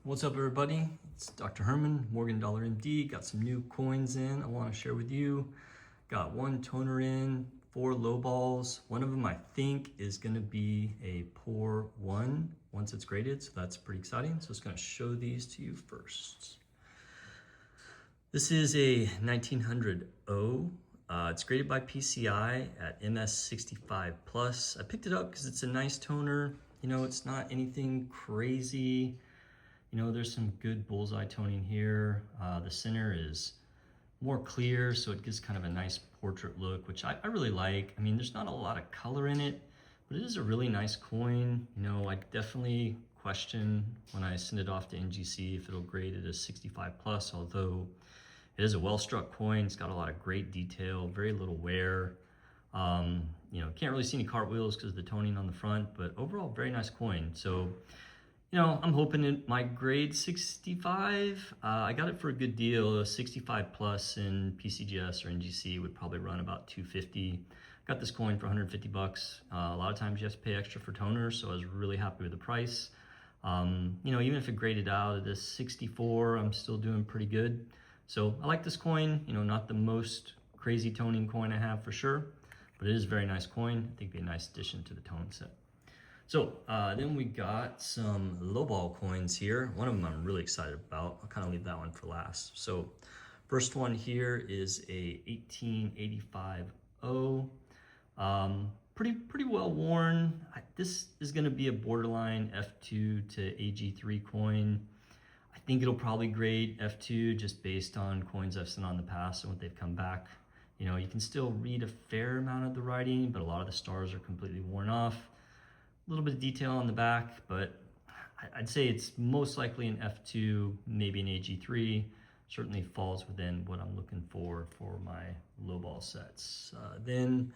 What's up, everybody? It's Dr. Herman, Morgan Dollar MD. Got some new coins in I want to share with you. Got one toner in, 4 Lowballs. One of them I think is going to be a Poor-1 once it's graded, so that's pretty exciting. So I'm just going to show these to you first. This is a 1900 O. It's graded by PCI at MS65 plus. I picked it up because it's a nice toner. You know, it's not anything crazy. You know, there's some good bullseye toning here. The center is more clear, so it gives kind of a nice portrait look, which I really like. I mean, there's not a lot of color in it, but it is a really nice coin. You know, I definitely question when I send it off to NGC if it'll grade it as 65 plus, although it is a well-struck coin. It's got a lot of great detail, very little wear. You know, can't really see any cartwheels because of the toning on the front, but overall, very nice coin. So, you know, I'm hoping it might grade 65. I got it for a good deal. 65 plus in PCGS or NGC would probably run about 250. Got this coin for 150 bucks. A lot of times you have to pay extra for toners, so I was really happy with the price. You know, even if it graded out at a 64, I'm still doing pretty good. So I like this coin. You know, not the most crazy toning coin I have for sure, but it is a very nice coin. I think it'd be a nice addition to the tone set. So then we got some Lowball coins here. One of them I'm really excited about. I'll kind of leave that one for last. So first one here is a 1885 O. Pretty well worn. This is going to be a borderline F2 to AG3 coin. I think it'll probably grade F2 just based on coins I've sent on in the past and what they've come back. You know, you can still read a fair amount of the writing, but a lot of the stars are completely worn off. A little bit of detail on the back, but I'd say it's most likely an F2, maybe an AG3. Certainly falls within what I'm looking for my lowball sets. Then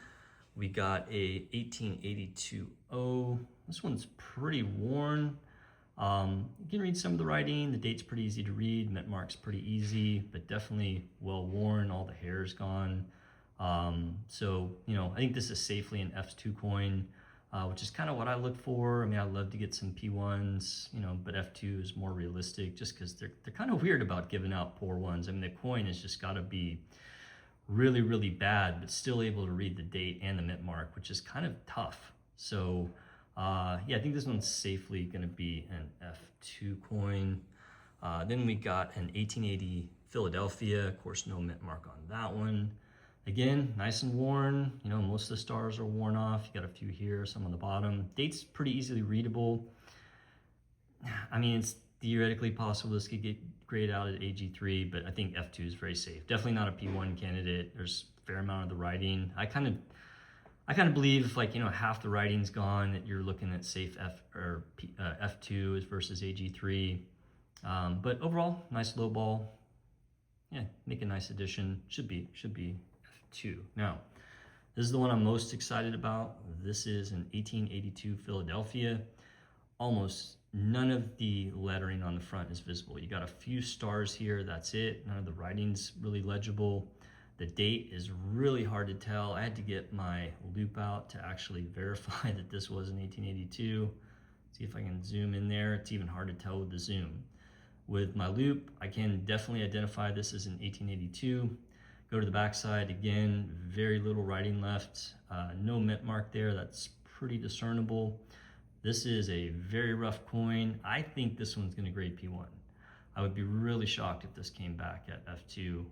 we got a 1882 O. This one's pretty worn. You can read some of the writing. The date's pretty easy to read. Mint mark's pretty easy, but definitely well worn. All the hair's gone. So, you know, I think this is safely an F2 coin. Which is kind of what I look for. I mean, I'd love to get some P1s, you know, but F2 is more realistic just because they're kind of weird about giving out Poor-1s. I mean, the coin has just got to be really, really bad, but still able to read the date and the mint mark, which is kind of tough. So, yeah, I think this one's safely going to be an F2 coin. Then we got an 1880 Philadelphia. Of course, no mint mark on that one. Again, nice and worn. You know, most of the stars are worn off. You got a few here, some on the bottom. Date's pretty easily readable. I mean, it's theoretically possible this could get graded out at AG3, but I think F2 is very safe. Definitely not a P1 candidate. There's a fair amount of the writing. I kind of believe if, like, you know, half the writing's gone, that you're looking at safe F2 versus AG3. But overall, nice low ball. Yeah, make a nice addition. Should be F2. Now, this is the one I'm most excited about. This is an 1882 Philadelphia. Almost none of the lettering on the front is visible. You got a few stars here, that's it. None of the writing's really legible. The date is really hard to tell. I had to get my loop out to actually verify that this was an 1882. See if I can zoom in there. It's even hard to tell with the zoom. With my loop, I can definitely identify this as an 1882. Go to the backside, again, very little writing left. No mint mark there, that's pretty discernible. This is a very rough coin. I think this one's gonna grade P1. I would be really shocked if this came back at F2,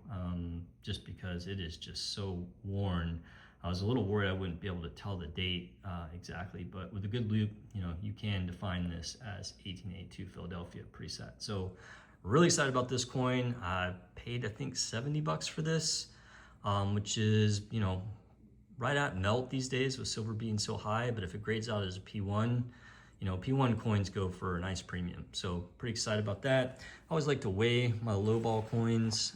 just because it is just so worn. I was a little worried I wouldn't be able to tell the date exactly, but with a good loop, you know, you can define this as 1882 Philadelphia preset. So really excited about this coin. I paid, I think, 70 bucks for this, which is, you know, right at melt these days with silver being so high, but if it grades out as a P1, you know, P1 coins go for a nice premium. So pretty excited about that. I always like to weigh my lowball coins.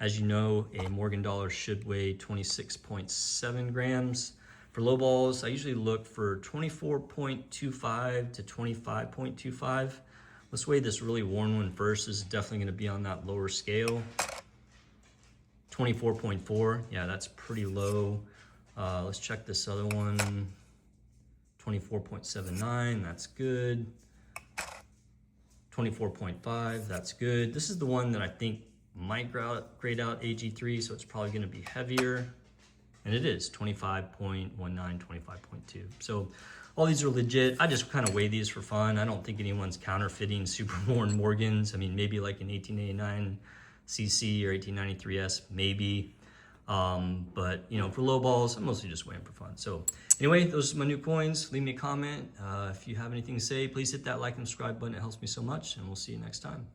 As you know, a Morgan dollar should weigh 26.7 grams. For lowballs, I usually look for 24.25 to 25.25. Let's weigh this really worn one first. This is definitely gonna be on that lower scale. 24.4, yeah, that's pretty low. Let's check this other one. 24.79, that's good. 24.5, that's good. This is the one that I think might grade out AG3, so it's probably gonna be heavier. And it is 25.19, 25.2. So all these are legit. I just kind of weigh these for fun. I don't think anyone's counterfeiting super worn Morgans. I mean, maybe like an 1889 CC or 1893S, maybe. But you know, for low balls, I'm mostly just weighing for fun. So anyway, those are my new coins. Leave me a comment. If you have anything to say, please hit that like and subscribe button. It helps me so much, and we'll see you next time.